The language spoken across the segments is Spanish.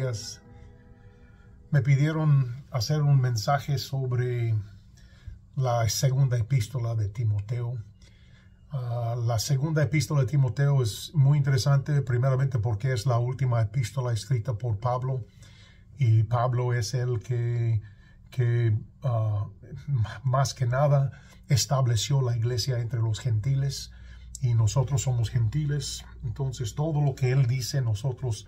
días. Me pidieron hacer un mensaje sobre la segunda epístola de Timoteo. La segunda epístola de Timoteo es muy interesante, primeramente porque es la última epístola escrita por Pablo, y Pablo es el que más que nada estableció la iglesia entre los gentiles, y nosotros somos gentiles. Entonces todo lo que él dice nosotros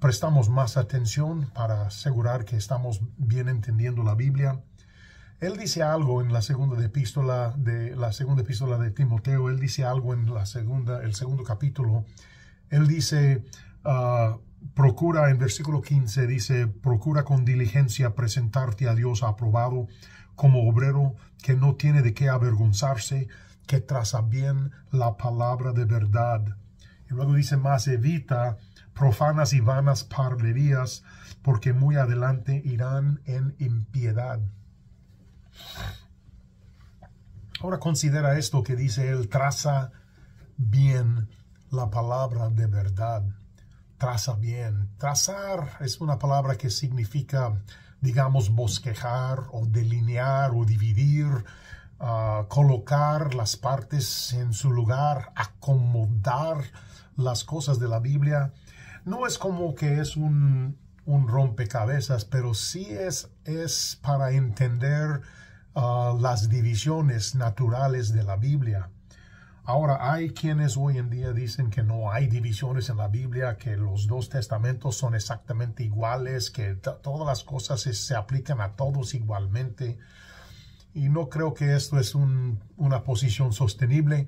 prestamos más atención para asegurar que estamos bien entendiendo la Biblia. Él dice algo en la segunda epístola de Timoteo. Él dice algo en el segundo capítulo. Él dice, procura, en versículo 15, dice, procura con diligencia presentarte a Dios aprobado como obrero que no tiene de qué avergonzarse, que traza bien la palabra de verdad. Y luego dice más, evita profanas y vanas parlerías, porque muy adelante irán en impiedad. Ahora considera esto que dice él, traza bien la palabra de verdad. Traza bien. Trazar es una palabra que significa, digamos, bosquejar o delinear o dividir, colocar las partes en su lugar, acomodar las cosas de la Biblia. No es como que es un rompecabezas, pero sí es para entender las divisiones naturales de la Biblia. Ahora, hay quienes hoy en día dicen que no hay divisiones en la Biblia, que los dos testamentos son exactamente iguales, que todas las cosas se aplican a todos igualmente. Y no creo que esto es una posición sostenible,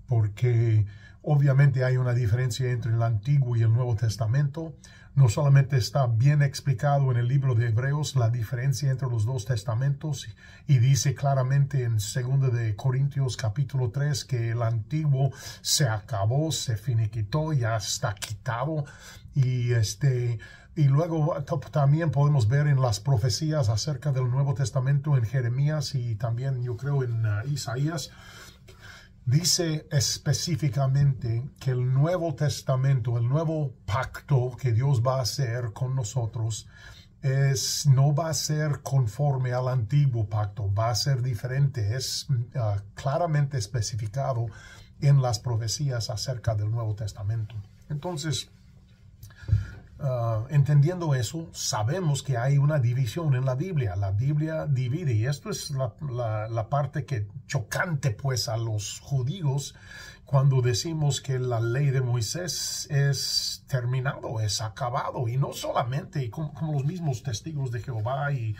porque obviamente hay una diferencia entre el Antiguo y el Nuevo Testamento. No solamente está bien explicado en el libro de Hebreos la diferencia entre los dos testamentos, y dice claramente en 2 de Corintios capítulo 3 que el Antiguo se acabó, se finiquitó, ya está quitado. Y luego también podemos ver en las profecías acerca del Nuevo Testamento en Jeremías y también yo creo en Isaías. Dice específicamente que el Nuevo Testamento, el nuevo pacto que Dios va a hacer con nosotros, no va a ser conforme al antiguo pacto, va a ser diferente. Es claramente especificado en las profecías acerca del Nuevo Testamento. Entonces, entendiendo eso, sabemos que hay una división en la Biblia. La Biblia divide, y esto es la parte que chocante pues a los judíos cuando decimos que la ley de Moisés es terminado, es acabado, y no solamente como los mismos testigos de Jehová y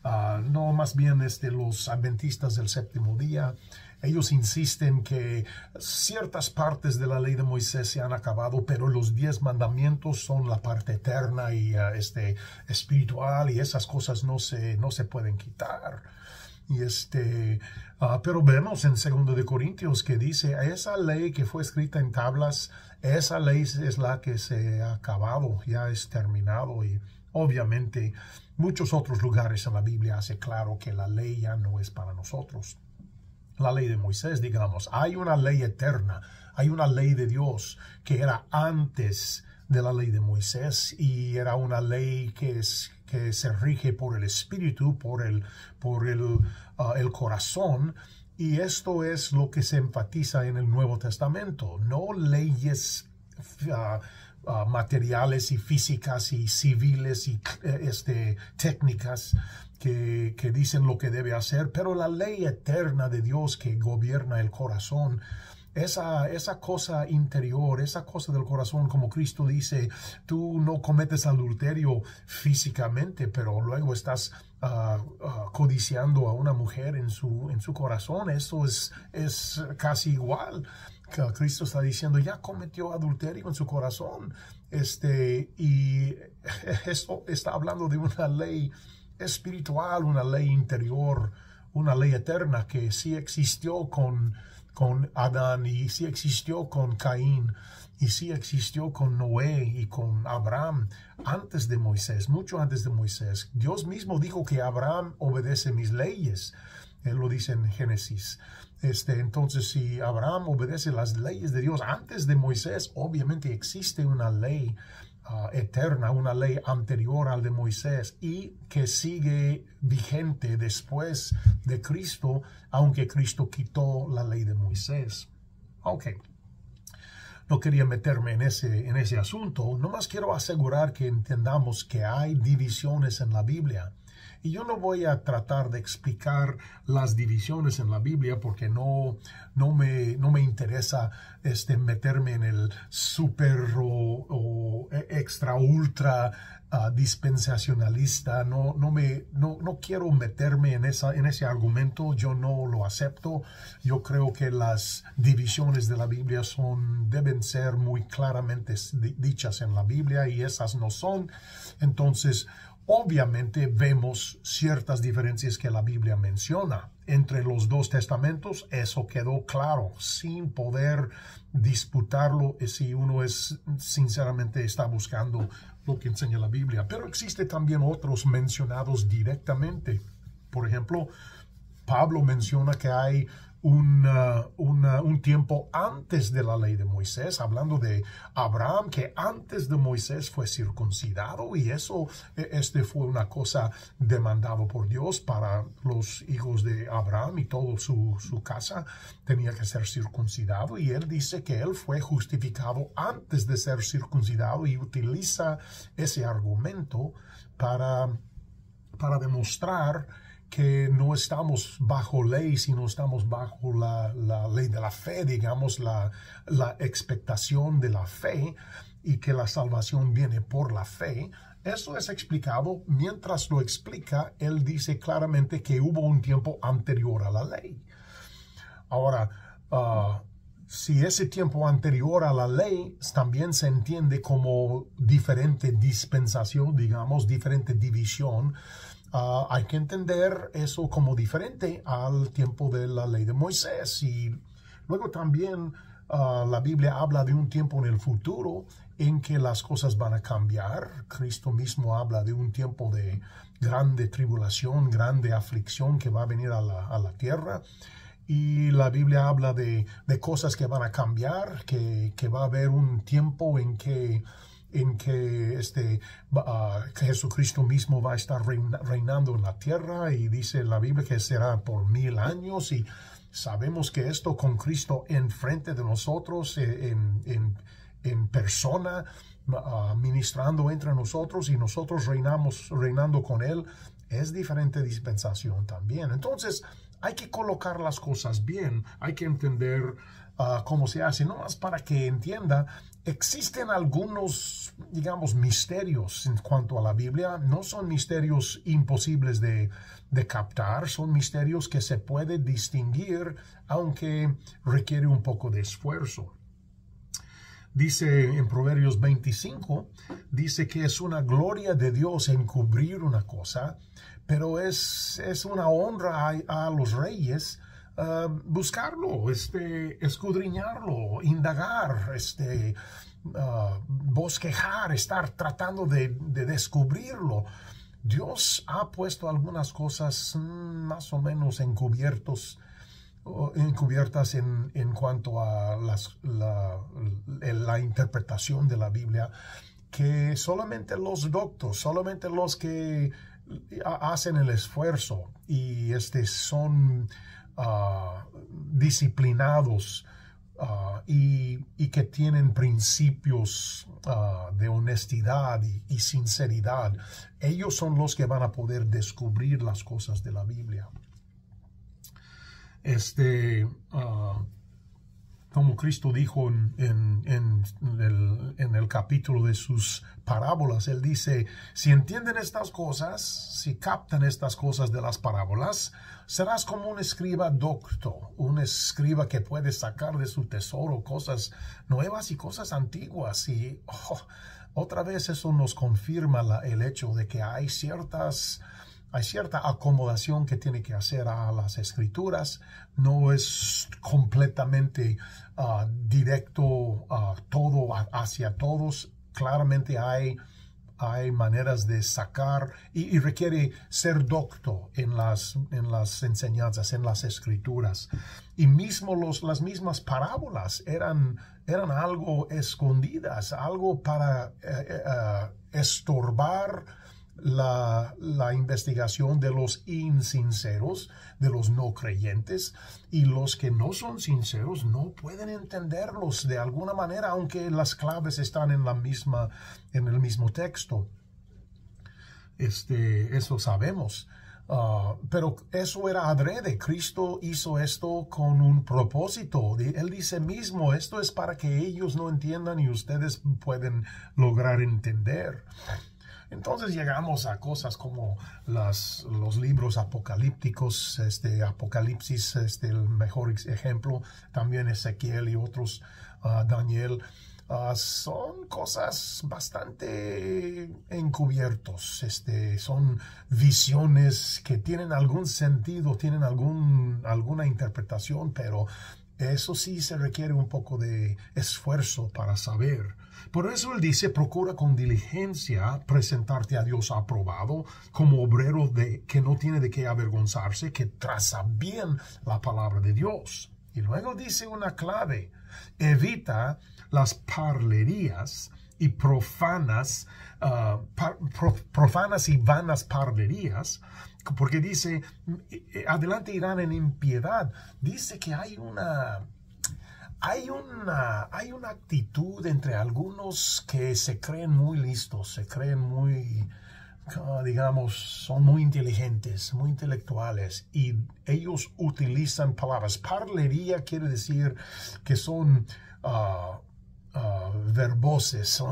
no, más bien los adventistas del séptimo día. Ellos insisten que ciertas partes de la ley de Moisés se han acabado, pero los 10 mandamientos son la parte eterna y espiritual, y esas cosas no se pueden quitar. Y pero vemos en 2 de Corintios que dice, esa ley que fue escrita en tablas, esa ley es la que se ha acabado, ya es terminado. Y obviamente muchos otros lugares en la Biblia hace claro que la ley ya no es para nosotros. La ley de Moisés, digamos, hay una ley eterna, hay una ley de Dios que era antes de la ley de Moisés, y era una ley que se rige por el espíritu, por el corazón, y esto es lo que se enfatiza en el Nuevo Testamento, no leyes materiales y físicas y civiles y técnicas que dicen lo que debe hacer, pero la ley eterna de Dios que gobierna el corazón, esa cosa interior, esa cosa del corazón, como Cristo dice, tú no cometes adulterio físicamente, pero luego estás codiciando a una mujer en su corazón. Eso es casi igual. Cristo está diciendo, ya cometió adulterio en su corazón. Y esto está hablando de una ley espiritual, una ley interior, una ley eterna que sí existió con Adán, y sí existió con Caín, y sí existió con Noé y con Abraham antes de Moisés, mucho antes de Moisés. Dios mismo dijo que Abraham obedece mis leyes. Él lo dice en Génesis. Entonces, si Abraham obedece las leyes de Dios antes de Moisés, obviamente existe una ley eterna, una ley anterior al de Moisés y que sigue vigente después de Cristo, aunque Cristo quitó la ley de Moisés. Ok. No quería meterme en ese asunto, nomás quiero asegurar que entendamos que hay divisiones en la Biblia. Y yo no voy a tratar de explicar las divisiones en la Biblia porque no me interesa meterme en el super o extra ultra dispensacionalista. No quiero meterme en ese argumento. Yo no lo acepto. Yo creo que las divisiones de la Biblia deben ser muy claramente dichas en la Biblia y esas no son. Entonces, obviamente vemos ciertas diferencias que la Biblia menciona. Entre los dos testamentos, eso quedó claro, sin poder disputarlo si uno sinceramente está buscando lo que enseña la Biblia. Pero existe también otros mencionados directamente. Por ejemplo, Pablo menciona que hay un tiempo antes de la ley de Moisés, hablando de Abraham, que antes de Moisés fue circuncidado, y eso fue una cosa demandada por Dios para los hijos de Abraham, y toda su casa tenía que ser circuncidado, y él dice que él fue justificado antes de ser circuncidado, y utiliza ese argumento para demostrar que no estamos bajo ley, sino estamos bajo la ley de la fe, digamos, la expectación de la fe, y que la salvación viene por la fe. Eso es explicado. Mientras lo explica, él dice claramente que hubo un tiempo anterior a la ley. Ahora, si ese tiempo anterior a la ley también se entiende como diferente dispensación, digamos, diferente división, hay que entender eso como diferente al tiempo de la ley de Moisés. Y luego también la Biblia habla de un tiempo en el futuro en que las cosas van a cambiar. Cristo mismo habla de un tiempo de grande tribulación, grande aflicción que va a venir a la tierra. Y la Biblia habla de cosas que van a cambiar, que va a haber un tiempo en que Jesucristo mismo va a estar reinando en la tierra, y dice la Biblia que será por 1000 años, y sabemos que esto con Cristo enfrente de nosotros, en persona, ministrando entre nosotros, y nosotros reinando con Él, es diferente dispensación también. Entonces, hay que colocar las cosas bien, hay que entender cómo se hace, no más para que entienda. Existen algunos, digamos, misterios en cuanto a la Biblia. No son misterios imposibles de captar, son misterios que se puede distinguir, aunque requiere un poco de esfuerzo. Dice en Proverbios 25, dice que es una gloria de Dios encubrir una cosa, pero es una honra a los reyes buscarlo, escudriñarlo, indagar, bosquejar, estar tratando de descubrirlo. Dios ha puesto algunas cosas más o menos encubiertas en cuanto a la interpretación de la Biblia, que solamente los doctos, solamente los que hacen el esfuerzo y son disciplinados y que tienen principios de honestidad y sinceridad, ellos son los que van a poder descubrir las cosas de la Biblia. Como Cristo dijo en el capítulo de sus parábolas, Él dice, si entienden estas cosas, si captan estas cosas de las parábolas, serás como un escriba docto, un escriba que puede sacar de su tesoro cosas nuevas y cosas antiguas. Y otra vez eso nos confirma el hecho de que hay cierta acomodación que tiene que hacer a las escrituras. No es completamente directo todo hacia todos. Claramente hay hay maneras de sacar y requiere ser docto en las enseñanzas, en las escrituras. Y mismo las mismas parábolas eran algo escondidas, algo para estorbar la investigación de los insinceros, de los no creyentes, y los que no son sinceros no pueden entenderlos de alguna manera, aunque las claves están en el mismo texto. Eso sabemos. Pero eso era adrede. Cristo hizo esto con un propósito. Él dice mismo, esto es para que ellos no entiendan y ustedes pueden lograr entender. Entonces llegamos a cosas como los libros apocalípticos, Apocalipsis, el mejor ejemplo, también Ezequiel y otros, Daniel. Son cosas bastante encubiertos, son visiones que tienen algún sentido, tienen alguna interpretación, pero eso sí se requiere un poco de esfuerzo para saber. Por eso él dice, procura con diligencia presentarte a Dios aprobado, como obrero que no tiene de qué avergonzarse, que traza bien la palabra de Dios. Y luego dice una clave, evita las parlerías y profanas y vanas parlerías, porque dice, adelante irán en impiedad. Dice que hay una actitud entre algunos que se creen muy listos, se creen muy, digamos, son muy inteligentes, muy intelectuales, y ellos utilizan palabras. Parlería quiere decir que son verboses,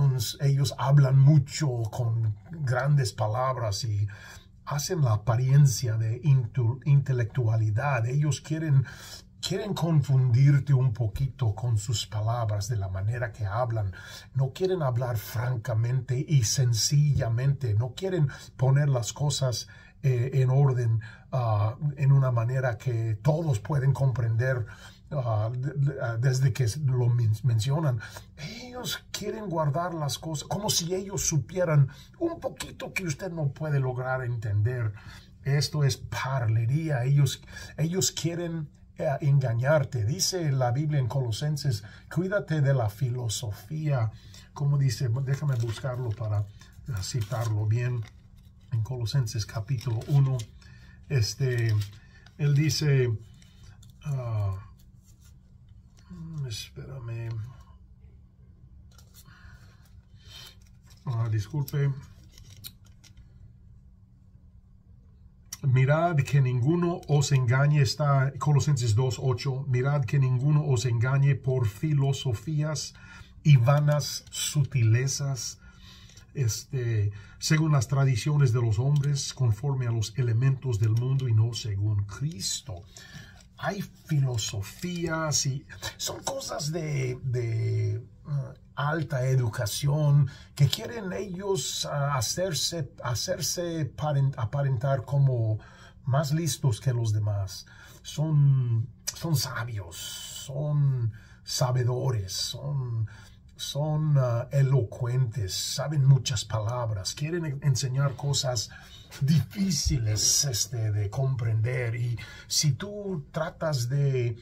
ellos hablan mucho con grandes palabras y hacen la apariencia de intelectualidad. Ellos quieren confundirte un poquito con sus palabras, de la manera que hablan. No quieren hablar francamente y sencillamente. No quieren poner las cosas en orden, en una manera que todos pueden comprender desde que lo mencionan. Ellos quieren guardar las cosas como si ellos supieran un poquito que usted no puede lograr entender. Esto es parlería. Ellos quieren engañarte. Dice la Biblia en Colosenses, cuídate de la filosofía. Como dice, déjame buscarlo para citarlo bien. En Colosenses capítulo 1, él dice, espérame, disculpe. Mirad que ninguno os engañe, está Colosenses 2:8, mirad que ninguno os engañe por filosofías y vanas sutilezas, según las tradiciones de los hombres, conforme a los elementos del mundo y no según Cristo. Hay filosofías y son cosas de alta educación que quieren ellos hacerse aparentar como más listos que los demás. Son sabios, son sabedores, son elocuentes, saben muchas palabras, quieren enseñar cosas difíciles de comprender, y si tú tratas de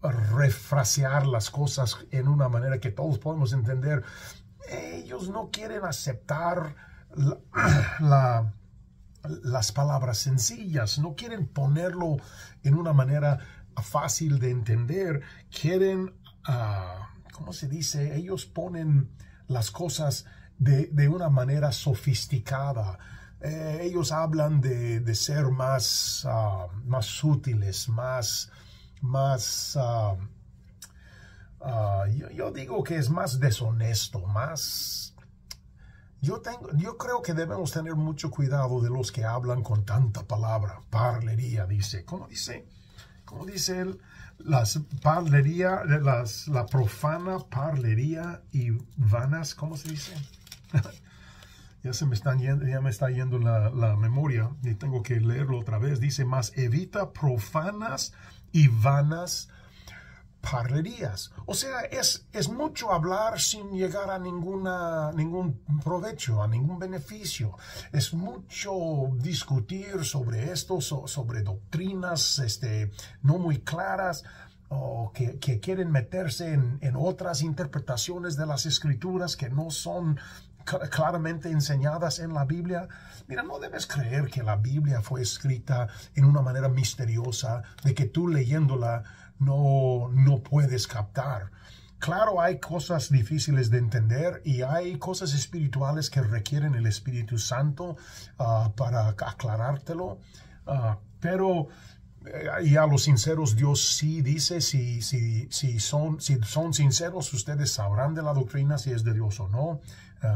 refrasear las cosas en una manera que todos podemos entender, ellos no quieren aceptar las palabras sencillas, no quieren ponerlo en una manera fácil de entender, quieren, ¿cómo se dice? Ellos ponen las cosas de una manera sofisticada. Ellos hablan de ser más útiles, yo digo que es más deshonesto, más. Yo creo que debemos tener mucho cuidado de los que hablan con tanta palabra. Parlería, dice. ¿Cómo dice él? Las parlería, la profana parlería y vanas, ¿cómo se dice? Ya me está yendo la memoria y tengo que leerlo otra vez. Dice, más evita profanas y vanas parlerías. O sea, es mucho hablar sin llegar a ningún provecho, a ningún beneficio. Es mucho discutir sobre esto, sobre doctrinas no muy claras, o que quieren meterse en otras interpretaciones de las Escrituras que no son claramente enseñadas en la Biblia. Mira, no debes creer que la Biblia fue escrita en una manera misteriosa, de que tú leyéndola no puedes captar. Claro, hay cosas difíciles de entender y hay cosas espirituales que requieren el Espíritu Santo para aclarártelo, pero y a los sinceros Dios sí dice, si son sinceros, ustedes sabrán de la doctrina si es de Dios o no.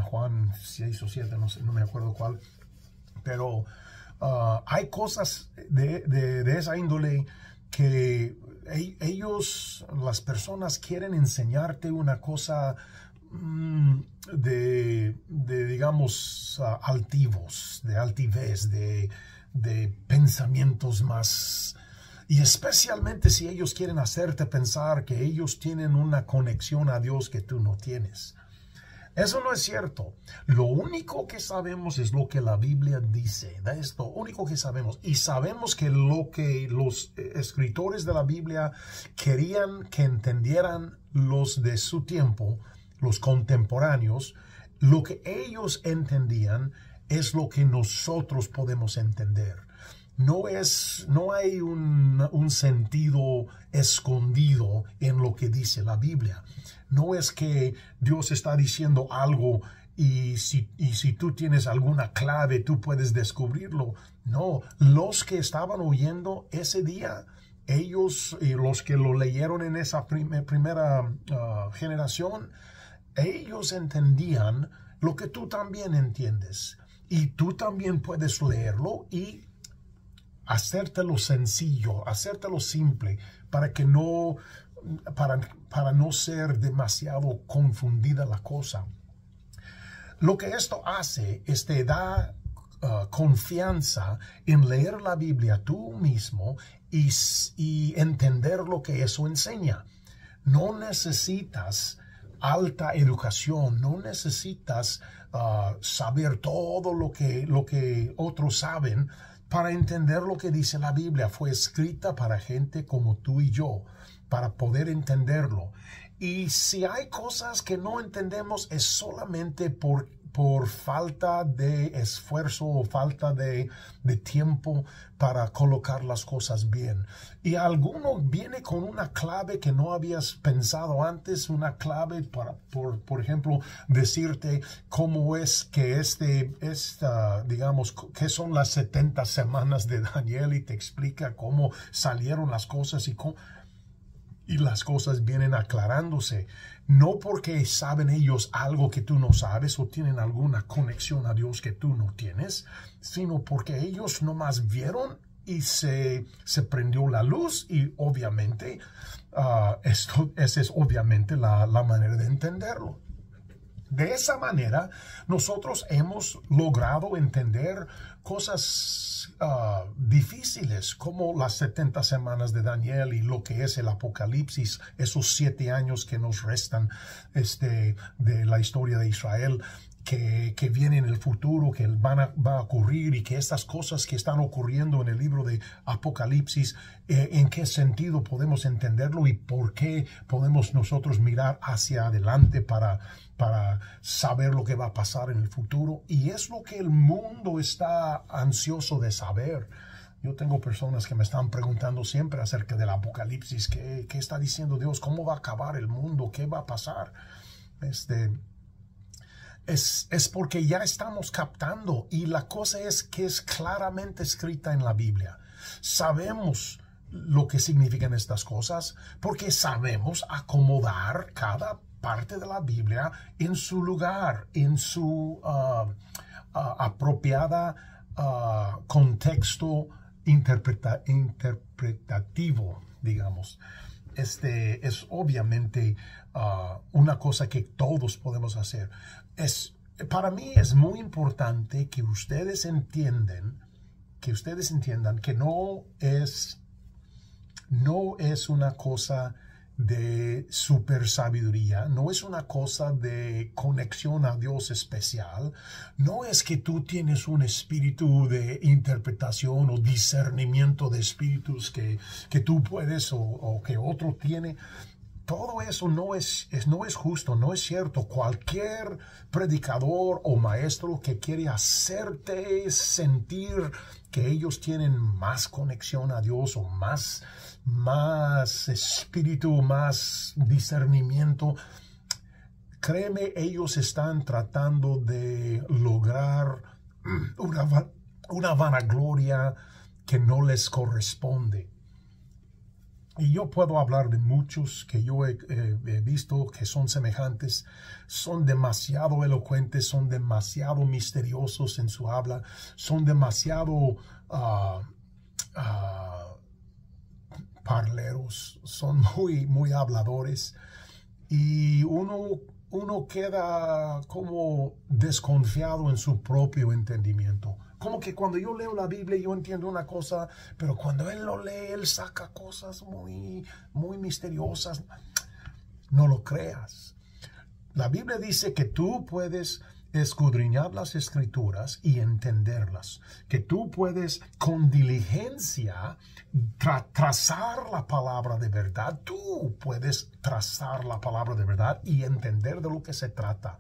Juan 6 o 7, no me acuerdo cuál. Pero hay cosas de esa índole que las personas quieren enseñarte una cosa digamos, altivos, de altivez, de pensamientos más. Y especialmente si ellos quieren hacerte pensar que ellos tienen una conexión a Dios que tú no tienes. Eso no es cierto. Lo único que sabemos es lo que la Biblia dice. De esto, único que sabemos. Y sabemos que lo que los escritores de la Biblia querían que entendieran los de su tiempo, los contemporáneos, lo que ellos entendían es lo que nosotros podemos entender. No hay un sentido escondido en lo que dice la Biblia. No es que Dios está diciendo algo y si tú tienes alguna clave, tú puedes descubrirlo. No, los que estaban oyendo ese día, ellos y los que lo leyeron en esa primera generación, ellos entendían lo que tú también entiendes. Y tú también puedes leerlo y hacértelo sencillo, hacértelo simple, para que para no ser demasiado confundida la cosa. Lo que esto hace es te da confianza en leer la Biblia tú mismo y entender lo que eso enseña. No necesitas alta educación, no necesitas saber todo lo que otros saben para entender lo que dice la Biblia. Fue escrita para gente como tú y yo, para poder entenderlo. Y si hay cosas que no entendemos, es solamente por falta de esfuerzo o falta de tiempo para colocar las cosas bien. Y alguno viene con una clave que no habías pensado antes, una clave para, por ejemplo, decirte cómo es que digamos, qué son las 70 semanas de Daniel, y te explica cómo salieron las cosas y las cosas vienen aclarándose. No porque saben ellos algo que tú no sabes o tienen alguna conexión a Dios que tú no tienes, sino porque ellos nomás vieron y se prendió la luz, y obviamente esa es obviamente la manera de entenderlo. De esa manera, nosotros hemos logrado entender cosas difíciles como las 70 semanas de Daniel y lo que es el Apocalipsis, esos 7 años que nos restan de la historia de Israel, que viene en el futuro, que va a ocurrir, y que estas cosas que están ocurriendo en el libro de Apocalipsis, en qué sentido podemos entenderlo y por qué podemos nosotros mirar hacia adelante para saber lo que va a pasar en el futuro. Y es lo que el mundo está ansioso de saber. Yo tengo personas que me están preguntando siempre acerca del Apocalipsis. ¿Qué está diciendo Dios? ¿Cómo va a acabar el mundo? ¿Qué va a pasar? Es porque ya estamos captando, y la cosa es que es claramente escrita en la Biblia. Sabemos lo que significan estas cosas porque sabemos acomodar cada parte de la Biblia en su lugar, en su apropiada contexto interpretativo, digamos. Es obviamente una cosa que todos podemos hacer. Para mí es muy importante que ustedes entiendan que no es una cosa de super sabiduría, no es una cosa de conexión a Dios especial, no es que tú tienes un espíritu de interpretación o discernimiento de espíritus que tú puedes o que otro tiene. Todo eso no es justo, no es cierto. Cualquier predicador o maestro que quiere hacerte sentir que ellos tienen más conexión a Dios o más espíritu, más discernimiento, créeme, ellos están tratando de lograr una vanagloria que no les corresponde. Y yo puedo hablar de muchos que yo he visto que son semejantes, son demasiado elocuentes, son demasiado misteriosos en su habla, son demasiado parleros, son muy habladores, y uno queda como desconfiado en su propio entendimiento. Como que cuando yo leo la Biblia yo entiendo una cosa, pero cuando él lo lee, él saca cosas muy misteriosas. No lo creas. La Biblia dice que tú puedes escudriñar las Escrituras y entenderlas, que tú puedes con diligencia trazar la palabra de verdad. Tú puedes trazar la palabra de verdad y entender de lo que se trata.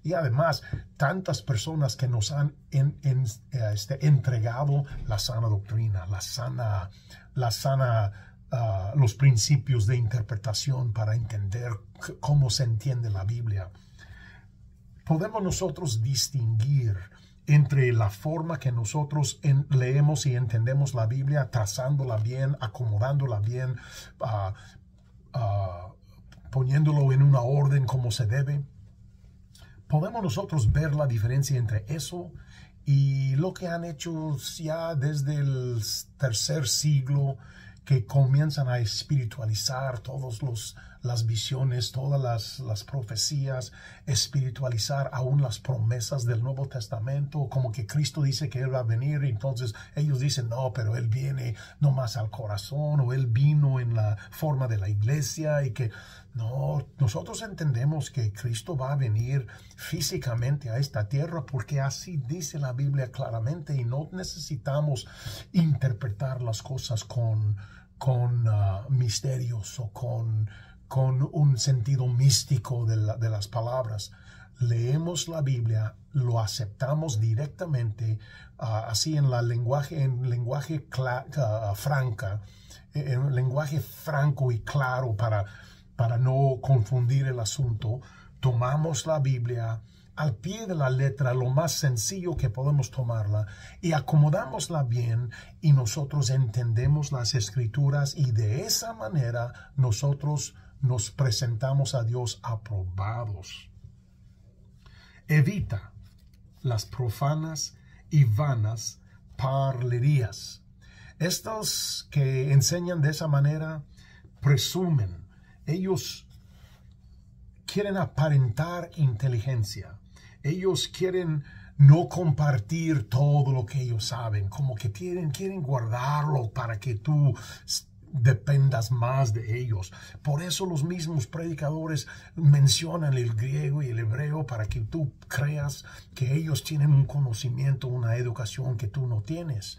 Y además, tantas personas que nos han entregado la sana doctrina, los principios de interpretación para entender cómo se entiende la Biblia. Podemos nosotros distinguir entre la forma que nosotros leemos y entendemos la Biblia, trazándola bien, acomodándola bien, poniéndolo en una orden como se debe. Podemos nosotros ver la diferencia entre eso y lo que han hecho ya desde el tercer siglo, que comienzan a espiritualizar todas las visiones, todas las profecías, espiritualizar aún las promesas del Nuevo Testamento, como que Cristo dice que Él va a venir, y entonces ellos dicen, no, pero Él viene nomás al corazón, o Él vino en la forma de la iglesia, y que no, nosotros entendemos que Cristo va a venir físicamente a esta tierra porque así dice la Biblia claramente, y no necesitamos interpretar las cosas con misterios o con un sentido místico de las palabras. Leemos la Biblia, lo aceptamos directamente, así en lenguaje franco y claro, para no confundir el asunto. Tomamos la Biblia al pie de la letra, lo más sencillo que podemos tomarla, y acomodámosla bien, y nosotros entendemos las Escrituras, y de esa manera nosotros nos presentamos a Dios aprobados. Evita las profanas y vanas parlerías. Estos que enseñan de esa manera presumen. Ellos quieren aparentar inteligencia. Ellos quieren no compartir todo lo que ellos saben, como que quieren guardarlo para que tú dependas más de ellos. Por eso los mismos predicadores mencionan el griego y el hebreo, para que tú creas que ellos tienen un conocimiento, una educación que tú no tienes.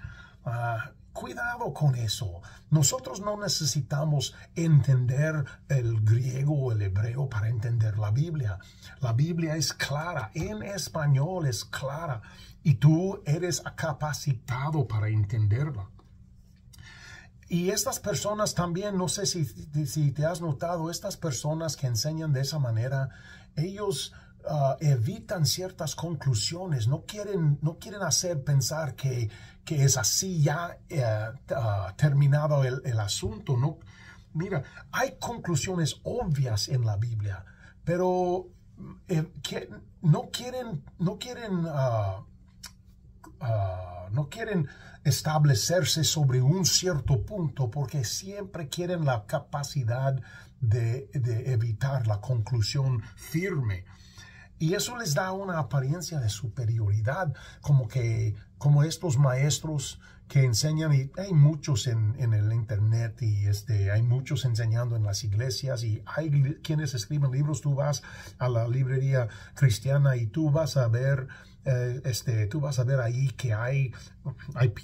Cuidado con eso. Nosotros no necesitamos entender el griego o el hebreo para entender la Biblia. La Biblia es clara, en español es clara, y tú eres capacitado para entenderla. Y estas personas también, no sé si te has notado, estas personas que enseñan de esa manera, ellos evitan ciertas conclusiones, no quieren hacer pensar que es así ya terminado el asunto. No, mira, hay conclusiones obvias en la Biblia, pero no quieren establecerse sobre un cierto punto, porque siempre quieren la capacidad de evitar la conclusión firme. Y eso les da una apariencia de superioridad, como estos maestros que enseñan, y hay muchos en el internet, y hay muchos enseñando en las iglesias, y hay quienes escriben libros. Tú vas a la librería cristiana y tú vas a ver ahí que hay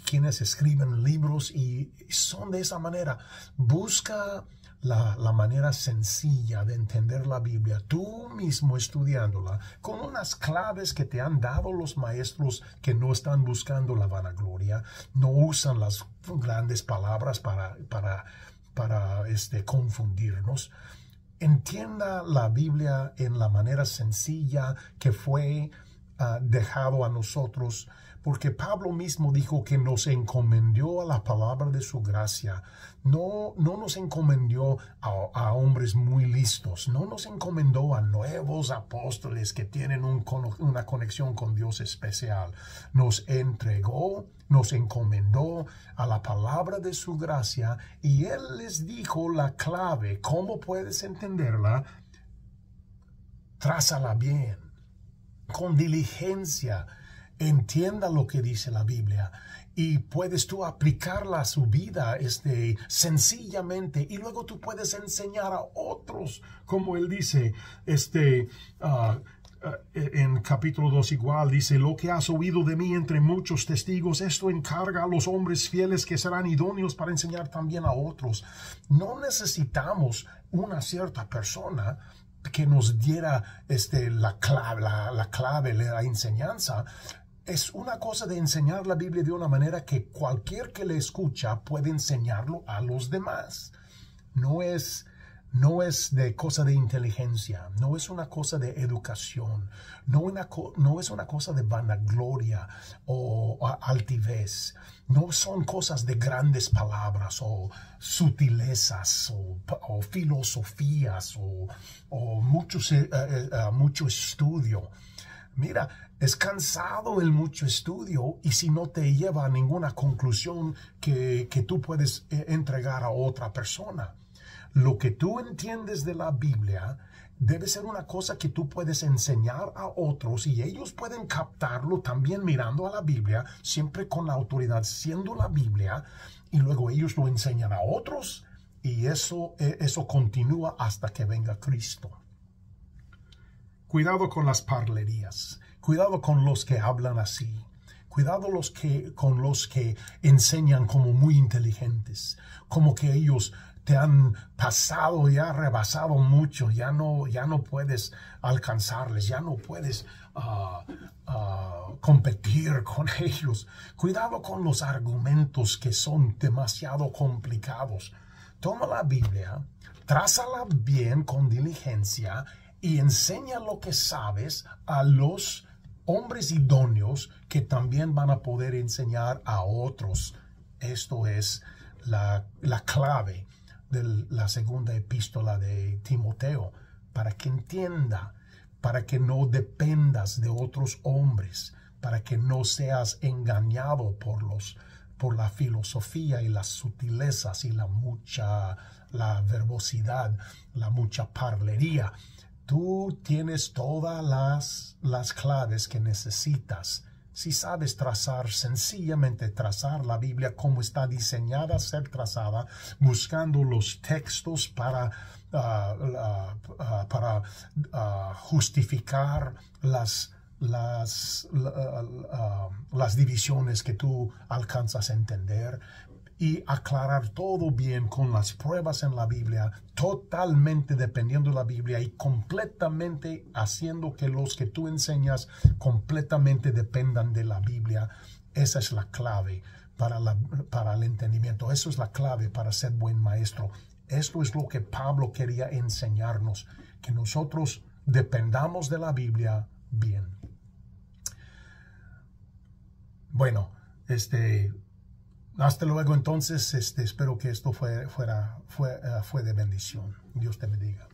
quienes escriben libros y son de esa manera. Busca la manera sencilla de entender la Biblia, tú mismo estudiándola, con unas claves que te han dado los maestros que no están buscando la vanagloria, no usan las grandes palabras para confundirnos. Entienda la Biblia en la manera sencilla que fue dejado a nosotros, porque Pablo mismo dijo que nos encomendó a la palabra de su gracia. No nos encomendó a hombres muy listos, no nos encomendó a nuevos apóstoles que tienen una conexión con Dios especial. Nos encomendó a la palabra de su gracia, y Él les dijo la clave. ¿Cómo puedes entenderla? Trázala bien, con diligencia. Entienda lo que dice la Biblia, y puedes tú aplicarla a su vida sencillamente, y luego tú puedes enseñar a otros, como él dice en capítulo 2 igual, dice: lo que has oído de mí entre muchos testigos, esto encarga a los hombres fieles que serán idóneos para enseñar también a otros. No necesitamos una cierta persona que nos diera la clave, la enseñanza. Es una cosa de enseñar la Biblia de una manera que cualquier que le escucha puede enseñarlo a los demás. No es de cosa de inteligencia, no es una cosa de educación, no es una cosa de vanagloria o altivez. No son cosas de grandes palabras o sutilezas o filosofías o mucho estudio. Mira, es cansado el mucho estudio, y si no te lleva a ninguna conclusión que tú puedes entregar a otra persona. Lo que tú entiendes de la Biblia debe ser una cosa que tú puedes enseñar a otros, y ellos pueden captarlo también mirando a la Biblia, siempre con la autoridad siendo la Biblia, y luego ellos lo enseñan a otros, y eso continúa hasta que venga Cristo. Cuidado con las parlerías, cuidado con los que hablan así, cuidado con los que enseñan como muy inteligentes, como que ellos te han pasado y ha rebasado mucho, ya no puedes alcanzarles, ya no puedes competir con ellos. Cuidado con los argumentos que son demasiado complicados. Toma la Biblia, trázala bien con diligencia y enseña lo que sabes a los hombres idóneos que también van a poder enseñar a otros. Esto es la clave de la segunda epístola de Timoteo, para que entienda, para que no dependas de otros hombres, para que no seas engañado por la filosofía y las sutilezas y la verbosidad, la mucha parlería. Tú tienes todas las claves que necesitas. Si sabes sencillamente trazar la Biblia como está diseñada a ser trazada, buscando los textos para justificar las divisiones que tú alcanzas a entender, y aclarar todo bien con las pruebas en la Biblia, totalmente dependiendo de la Biblia y completamente haciendo que los que tú enseñas completamente dependan de la Biblia. Esa es la clave para el entendimiento. Eso es la clave para ser buen maestro. Esto es lo que Pablo quería enseñarnos, que nosotros dependamos de la Biblia bien. Bueno, hasta luego entonces. Espero que esto fue de bendición. Dios te bendiga.